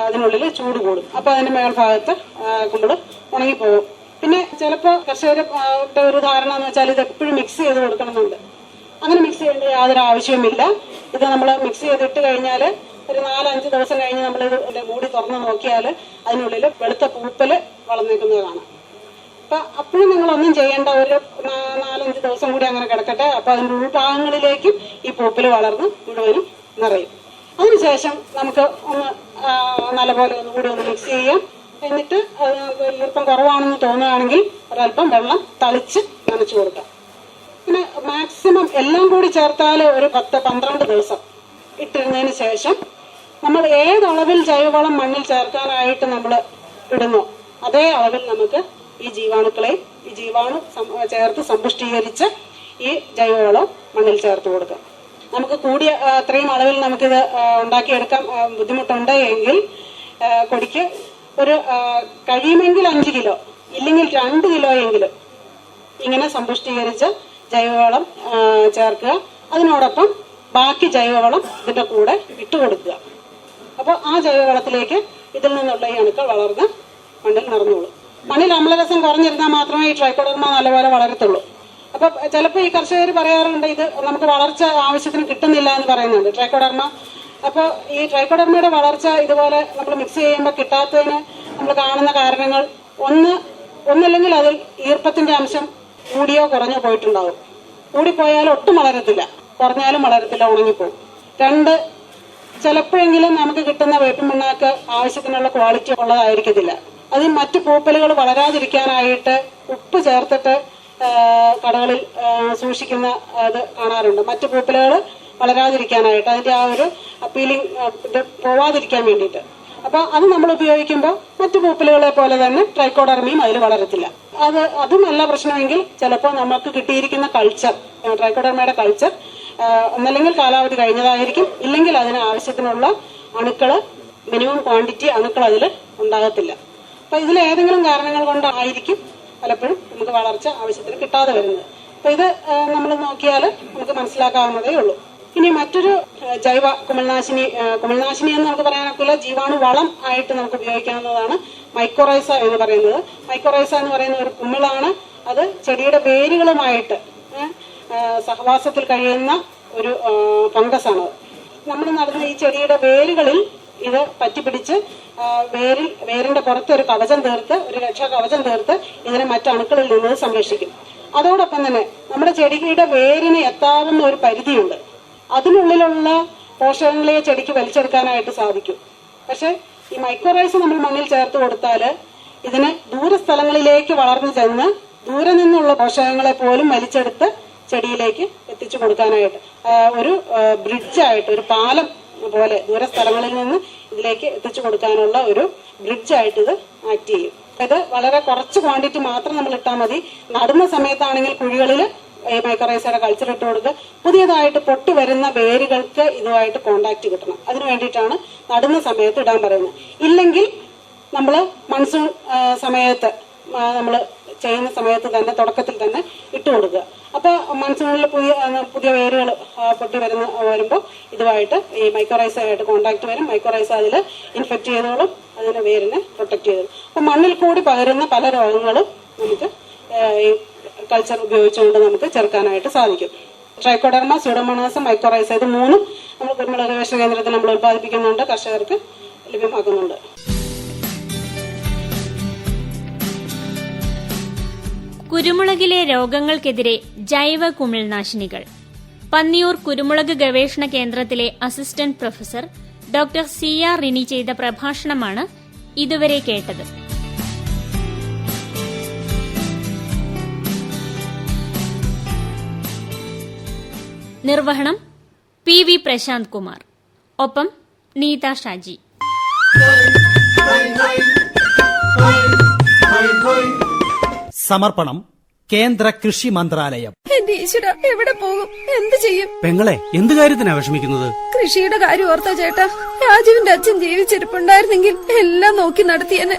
അതിനുള്ളിൽ ചൂട് കൂടും. അപ്പൊ അതിന്റെ മേൽഭാഗത്ത് കുമ്പിള് ഉണങ്ങിപ്പോകും. പിന്നെ ചിലപ്പോൾ കർഷകരുടെ ഒരു ധാരണ എന്ന് വെച്ചാൽ ഇത് എപ്പോഴും മിക്സ് ചെയ്ത് കൊടുക്കണമെന്നുണ്ട്. അങ്ങനെ മിക്സ് ചെയ്യേണ്ട യാതൊരു ആവശ്യവുമില്ല. ഇത് നമ്മൾ മിക്സ് ചെയ്തിട്ട് കഴിഞ്ഞാൽ ഒരു 4-5 ദിവസം കഴിഞ്ഞ് നമ്മൾ ഇത് മൂടി തുറന്ന് നോക്കിയാൽ അതിനുള്ളിൽ വെളുത്ത പൂപ്പല് വളർന്നേക്കുന്നത് കാണാം. അപ്പൊ അപ്പോഴും നിങ്ങളൊന്നും ചെയ്യേണ്ട, ഒരു 4-5 ദിവസം കൂടി അങ്ങനെ കിടക്കട്ടെ. അപ്പൊ അതിന്റെ ഉൾഭാഗങ്ങളിലേക്കും ഈ പൂപ്പല് വളർന്ന് മുഴുവനും നിറയും. അതിനുശേഷം നമുക്ക് ഒന്ന് നല്ലപോലെ ഒന്നുകൂടി ഒന്ന് മിക്സ് ചെയ്യാം. എന്നിട്ട് ഈർപ്പം കുറവാണെന്ന് തോന്നുകയാണെങ്കിൽ ഒരല്പം വെള്ളം തളിച്ച് നനച്ചു കൊടുക്കാം. പിന്നെ മാക്സിമം എല്ലാം കൂടി ചേർത്താൽ ഒരു 10-12 ദിവസം ഇട്ടിരുന്നതിന് ശേഷം നമ്മൾ ഏതളവിൽ ജൈവവളം മണ്ണിൽ ചേർക്കാനായിട്ട് നമ്മൾ ഇടുന്നു അതേ അളവിൽ നമുക്ക് ഈ ജീവാണുക്കളെ ഈ ജീവാണു ചേർത്ത് സമ്പുഷ്ടീകരിച്ച് ഈ ജൈവവളം മണ്ണിൽ ചേർത്ത് കൊടുക്കാം. നമുക്ക് കൂടിയ അത്രയും അളവിൽ നമുക്കിത് ഉണ്ടാക്കിയെടുക്കാൻ ബുദ്ധിമുട്ടുണ്ട് എങ്കിൽ കൊടിക്ക് ഒരു കഴിയുമെങ്കിൽ 5 കിലോ ഇല്ലെങ്കിൽ 2 കിലോ എങ്കിലും ഇങ്ങനെ സമ്പുഷ്ടീകരിച്ച് ജൈവവളം ചേർക്കുക. അതിനോടൊപ്പം ബാക്കി ജൈവവളം ഇതിന്റെ കൂടെ ഇട്ടുകൊടുക്കുക. അപ്പോൾ ആ ജൈവവളത്തിലേക്ക് ഇതിൽ നിന്നുള്ള ഈ അണുക്കൾ വളർന്ന് മണ്ണിൽ നിറഞ്ഞോളൂ. മണ്ണിൽ അമ്ലരസം കുറഞ്ഞിരുന്നാൽ മാത്രമേ ഈ ട്രൈക്കോഡർമ നല്ലപോലെ വളരത്തുള്ളൂ. അപ്പൊ ചിലപ്പോൾ ഈ കർഷകർ പറയാറുണ്ട് ഇത് നമുക്ക് വളർച്ച ആവശ്യത്തിന് കിട്ടുന്നില്ല എന്ന് പറയുന്നുണ്ട് ട്രൈക്കോഡർമ. അപ്പോൾ ഈ ട്രൈക്കോഡർമയുടെ വളർച്ച ഇതുപോലെ നമ്മൾ മിക്സ് ചെയ്യുമ്പോൾ കിട്ടാത്തതിന് നമ്മൾ കാണുന്ന കാരണങ്ങൾ ഒന്നല്ലെങ്കിൽ അതിൽ ഈർപ്പത്തിന്റെ അംശം കൂടിയോ കുറഞ്ഞോ പോയിട്ടുണ്ടാവും. കൂടിപ്പോയാൽ ഒട്ടും വളരത്തില്ല, കുറഞ്ഞാലും വളരത്തില്ല, ഉണങ്ങിപ്പോകും. 2, ചിലപ്പോഴെങ്കിലും നമുക്ക് കിട്ടുന്ന വേപ്പിൻ പിണ്ണാക്ക് ആവശ്യത്തിനുള്ള ക്വാളിറ്റി ഉള്ളതായിരിക്കത്തില്ല. അത് മറ്റു പൂപ്പലുകൾ വളരാതിരിക്കാനായിട്ട് ഉപ്പ് ചേർത്തിട്ട് കടകളിൽ സൂക്ഷിക്കുന്ന അത് കാണാറുണ്ട്. മറ്റു പൂപ്പലുകൾ വളരാതിരിക്കാനായിട്ട്, അതിന്റെ ആ ഒരു അപ്പീലിംഗ് പോവാതിരിക്കാൻ വേണ്ടിയിട്ട്. അപ്പൊ അത് നമ്മൾ ഉപയോഗിക്കുമ്പോൾ മറ്റു പൂപ്പലുകളെ പോലെ തന്നെ ട്രൈക്കോഡർമയും അതിൽ വളരത്തില്ല. അതുമല്ല പ്രശ്നമെങ്കിൽ ചിലപ്പോൾ നമുക്ക് കിട്ടിയിരിക്കുന്ന കൾച്ചർ, ട്രൈക്കോഡർമയുടെ കൾച്ചർ ഒന്നല്ലെങ്കിൽ കാലാവധി കഴിഞ്ഞതായിരിക്കും, ഇല്ലെങ്കിൽ അതിന് ആവശ്യത്തിനുള്ള അണുക്കള്, മിനിമം ക്വാണ്ടിറ്റി അണുക്കൾ അതിൽ ഉണ്ടാകത്തില്ല. അപ്പൊ ഇതിൽ ഏതെങ്കിലും കാരണങ്ങൾ കൊണ്ടായിരിക്കും പലപ്പോഴും നമുക്ക് വളർച്ച ആവശ്യത്തിന് കിട്ടാതെ വരുന്നത്. അപ്പൊ ഇത് നമ്മൾ നോക്കിയാൽ നമുക്ക് മനസ്സിലാക്കാവുന്നതേ ഉള്ളൂ. ഇനി മറ്റൊരു ജൈവ കുമിൾനാശിനി എന്ന് നമുക്ക് പറയാനൊക്കില്ല, ജീവാണു വളം ആയിട്ട് നമുക്ക് ഉപയോഗിക്കാവുന്നതാണ് മൈക്കോറൈസ എന്ന് പറയുന്നത്. മൈക്കോറൈസ എന്ന് പറയുന്ന ഒരു കുമിളാണ്. അത് ചെടിയുടെ വേരുകളുമായിട്ട് സഹവാസത്തിൽ കഴിയുന്ന ഒരു ഫംഗസാണ്. നമ്മൾ നടുന്ന ഈ ചെടിയുടെ വേരുകളിൽ ഇത് പറ്റിപ്പിടിച്ച് വേരിന്റെ പുറത്ത് ഒരു കവചം തീർത്ത്, ഒരു രക്ഷാ കവചം തീർത്ത് ഇതിനെ മറ്റണുക്കളിൽ നിന്ന് സംരക്ഷിക്കും. അതോടൊപ്പം തന്നെ നമ്മുടെ ചെടിയുടെ വേരിന് എത്താവുന്ന ഒരു പരിധിയുണ്ട്. അതിനുള്ളിലുള്ള പോഷകങ്ങളെ ചെടിക്ക് വലിച്ചെടുക്കാനായിട്ട് സാധിക്കും. പക്ഷെ ഈ മൈക്രോറൈസ് നമ്മൾ മണ്ണിൽ ചേർത്ത് കൊടുത്താൽ ഇതിന് ദൂരസ്ഥലങ്ങളിലേക്ക് വളർന്നു ചെന്ന് ദൂരെ നിന്നുള്ള പോഷകങ്ങളെ പോലും വലിച്ചെടുത്ത് ചെടിയിലേക്ക് എത്തിച്ചു കൊടുക്കാനായിട്ട് ഒരു ബ്രിഡ്ജായിട്ട്, ഒരു പാലം പോലെ ദൂരസ്ഥലങ്ങളിൽ നിന്ന് ഇതിലേക്ക് എത്തിച്ചു കൊടുക്കാനുള്ള ഒരു ബ്രിഡ്ജായിട്ട് ഇത് ആക്ട് ചെയ്യും. ഇത് വളരെ കുറച്ച് ക്വാണ്ടിറ്റി മാത്രം നമ്മൾ ഇട്ടാൽ മതി. നടുന്ന സമയത്താണെങ്കിൽ കുഴികളിൽ മൈക്രോറൈസയുടെ കൾച്ചർ ഇട്ട് കൊടുക്കുക. പുതിയതായിട്ട് പൊട്ടി വരുന്ന വേരുകൾക്ക് ഇതുമായിട്ട് കോണ്ടാക്ട് കിട്ടണം. അതിനു വേണ്ടിയിട്ടാണ് നടുന്ന സമയത്ത് ഇടാൻ പറയുന്നത്. ഇല്ലെങ്കിൽ നമ്മൾ മൺസൂൺ സമയത്ത് നമ്മൾ ചെയ്യുന്ന സമയത്ത് തന്നെ തുടക്കത്തിൽ തന്നെ ഇട്ട് കൊടുക്കുക. അപ്പൊ മൺസൂണിൽ പുതിയ വേരുകൾ പൊട്ടി വരുമ്പോൾ ഇതുമായിട്ട് ഈ മൈക്രോറൈസയായിട്ട് കോണ്ടാക്ട് വരും. മൈക്രോറൈസ അതിൽ ഇൻഫെക്ട് ചെയ്തോളും, അതിന്റെ വേരിനെ പ്രൊട്ടക്ട് ചെയ്തോളും. അപ്പൊ മണ്ണിൽ കൂടി പകരുന്ന പല രോഗങ്ങളും നമുക്ക് ഈ കൾച്ചർ ഉപയോഗിച്ചുകൊണ്ട് നമുക്ക് ചെറുക്കാനായിട്ട് സാധിക്കും. ട്രൈക്കോഡർമ, സ്യൂഡോമോണാസ്, മൈക്രോറൈസ ഇത് 3 നമ്മൾ കുരുമുളക് ഗവേഷണ കേന്ദ്രത്തിൽ നമ്മൾ ഉത്പാദിപ്പിക്കുന്നുണ്ട്, കർഷകർക്ക് ലഭ്യമാക്കുന്നുണ്ട്. കുരുമുളകിലെ രോഗങ്ങൾക്കെതിരെ ജൈവ കുമിൾനാശിനികൾ. പന്നിയൂർ കുരുമുളക് ഗവേഷണ കേന്ദ്രത്തിലെ അസിസ്റ്റന്റ് പ്രൊഫസർ ഡോക്ടർ സിയ റിനി ചെയ്ത പ്രഭാഷണമാണ് ഇതുവരെ കേട്ടത്. നിർവഹണം PV പ്രശാന്ത് കുമാർ. ഒപ്പം നീത ഷാജി. സമർപ്പണം കേന്ദ്ര കൃഷി മന്ത്രാലയം. എന്റെ ഈശ്വര, എവിടെ പോകും, എന്ത് ചെയ്യും? പെങ്ങളെ, എന്ത് കാര്യത്തിനാ വിഷമിക്കുന്നത്? കൃഷിയുടെ കാര്യം ഓർത്താ ചേട്ടാ. രാജുവിന്റെ അച്ഛൻ ജീവിച്ചിരിപ്പുണ്ടായിരുന്നെങ്കിൽ എല്ലാം നോക്കി നടത്തിയെന്നെ.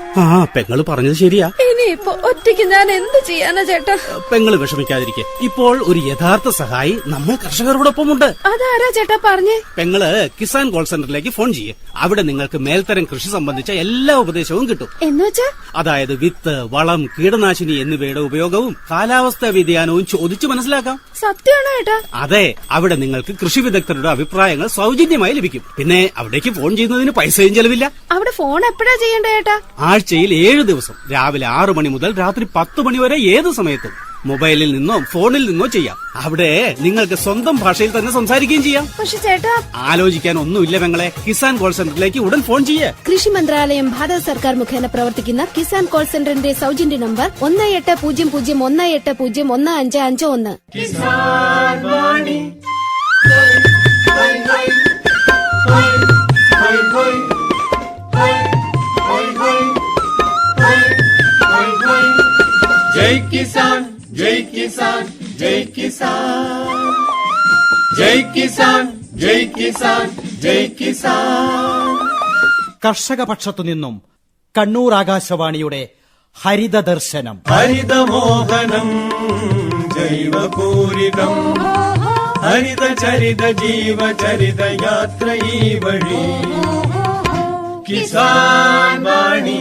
പെങ്ങള് പറഞ്ഞത് ശരിയാ. ഇനിയിപ്പോ ഒറ്റയ്ക്ക് ഞാൻ എന്ത് ചെയ്യാനാ ചേട്ടാ? പെങ്ങള് വിഷമിക്കാതിരിക്കെ. ഇപ്പോൾ ഒരു യഥാർത്ഥ സഹായി നമ്മൾ കർഷകരോടൊപ്പമുണ്ട്. അതാരാ ചേട്ടാ പറഞ്ഞേ? പെങ്ങള് കിസാൻ കോൾ സെന്ററിലേക്ക് ഫോൺ ചെയ്യേ. അവിടെ നിങ്ങൾക്ക് മേൽത്തരം കൃഷി സംബന്ധിച്ച എല്ലാ ഉപദേശവും കിട്ടും. എന്നുവെച്ചാ? അതായത് വിത്ത്, വളം, കീടനാശിനി എന്നിവയുടെ ഉപയോഗവും കാലാവസ്ഥാ വ്യതിയാനവും ചോദിച്ചു മനസ്സിലാക്കാം. സത്യമാണോ ഏട്ടാ? അതെ, അവിടെ നിങ്ങൾക്ക് കൃഷി വിദഗ്ധരുടെ അഭിപ്രായങ്ങൾ സൗജന്യമായി ലഭിക്കും. പിന്നെ അവിടേക്ക് ഫോൺ ചെയ്യുന്നതിന് പൈസയും ചെലവില്ല. അവിടെ ഫോൺ എപ്പോഴാ ചെയ്യേണ്ടത് ഏട്ടാ? ആഴ്ചയിൽ 7 ദിവസം രാവിലെ 6 മണി മുതൽ രാത്രി 10 മണി വരെ ഏത് സമയത്തും മൊബൈലിൽ നിന്നോ ഫോണിൽ നിന്നോ ചെയ്യാം. അവിടെ നിങ്ങൾക്ക് സ്വന്തം ഭാഷയിൽ തന്നെ സംസാരിക്കുകയും ചെയ്യാം. പക്ഷെ ചേട്ടാ, ആലോചിക്കാൻ ഒന്നുമില്ല പെങ്ങളെ. കിസാൻ കോൾ സെന്ററിലേക്ക് ഉടൻ ഫോൺ ചെയ്യേ. കൃഷി മന്ത്രാലയം, ഭാരത സർക്കാർ മുഖേന പ്രവർത്തിക്കുന്ന കിസാൻ കോൾ സെന്ററിന്റെ സൗജന്യ നമ്പർ 180015015551. കിസാൻ വാണി. ജയ് കിസാൻ, ജയ് കിസാൻ, ജയ് കിസാൻ, ജയ് കിസാൻ, ജയ് കിസാൻ, ജയ് കിസാൻ. കർഷക പക്ഷത്തു നിന്നും കണ്ണൂർ ആകാശവാണിയുടെ ഹരിത ദർശനം. ഹരിതമോഹനം ജൈവപൂരിതം, ഹരിത ചരിത ജീവചരിത യാത്ര ഈ വഴി കിസാൻ വാണി